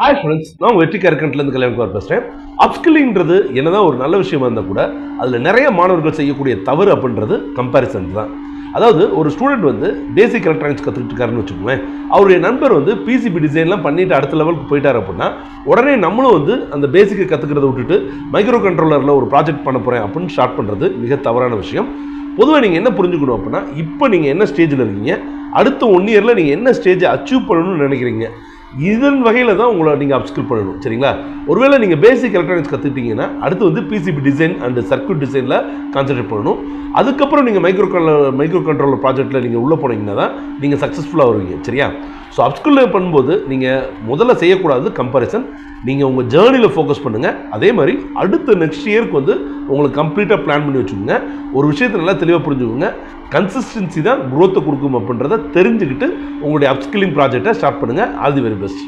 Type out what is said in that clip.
Hi friends, நான் வெற்றி கற்கண்ட்லேருந்து கல்யாணம் பேசுகிறேன். அப்ஸ்கில்லிங்கிறது என்னதான் ஒரு நல்ல விஷயமா இருந்தால் கூட அதில் நிறைய மாணவர்கள் செய்யக்கூடிய தவறு அப்படின்றது கம்பேரிசன் தான். அதாவது ஒரு ஸ்டூடெண்ட் வந்து பேசிக் எலக்ட்ரானிக்ஸ் கற்றுக்கிட்டு இருக்காருன்னு வச்சுக்கோங்களேன். அவருடைய நண்பர் வந்து பிசிபி டிசைன்லாம் பண்ணிட்டு அடுத்த லெவலுக்கு போயிட்டார் அப்படின்னா உடனே நம்மளும் வந்து அந்த பேசிக்கை கற்றுக்கிறத விட்டுட்டு மைக்ரோ கண்ட்ரோலரில் ஒரு ப்ராஜெக்ட் பண்ண போகிறேன் அப்படின்னு ஸ்டார்ட் பண்ணுறது மிக தவறான விஷயம். பொதுவாக நீங்கள் என்ன புரிஞ்சுக்கணும் அப்படின்னா, இப்போ நீங்கள் என்ன ஸ்டேஜில் இருக்கீங்க, அடுத்த 1 இயரில் நீங்கள் என்ன ஸ்டேஜை அச்சீவ் பண்ணணும்னு நினைக்கிறீங்க, இதன் வகையில் தான் உங்களை நீங்கள் அப்ஸ்கில் பண்ணணும். சரிங்களா? ஒருவேளை நீங்கள் பேசிக் எலக்ட்ரானிக்ஸ் கற்றுக்கிட்டீங்கன்னா அடுத்து வந்து பிசிபி டிசைன் அண்ட் சர்க்யூட் டிசைனில் கான்சன்ட்ரேட் பண்ணணும். அதுக்கப்புறம் நீங்கள் மைக்ரோ கண்ட்ரோலர் ப்ராஜெக்ட்டில் நீங்கள் உள்ளே போனீங்கன்னா தான் நீங்கள் சக்ஸஸ்ஃபுல்லாக வருவீங்க. சரியா? ஸோ அப்ஸ்கில் பண்ணும்போது நீங்கள் முதல்ல செய்யக்கூடாது கம்பேரிசன். நீங்கள் உங்கள் ஜேர்னியில் ஃபோக்கஸ் பண்ணுங்கள். அதே மாதிரி அடுத்த நெக்ஸ்ட் இயருக்கு வந்து உங்களுக்கு கம்ப்ளீட்டாக பிளான் பண்ணி வச்சுக்கோங்க. ஒரு விஷயத்தை நல்லா தெளிவாக புரிஞ்சுக்கோங்க. கன்சிஸ்டன்சி தான் குரோத்தை கொடுக்கும் அப்படின்றத தெரிஞ்சுக்கிட்டு உங்களுடைய அப்ஸ்கில்லிங் ப்ராஜெக்டை ஸ்டார்ட் பண்ணுங்கள். All the very best.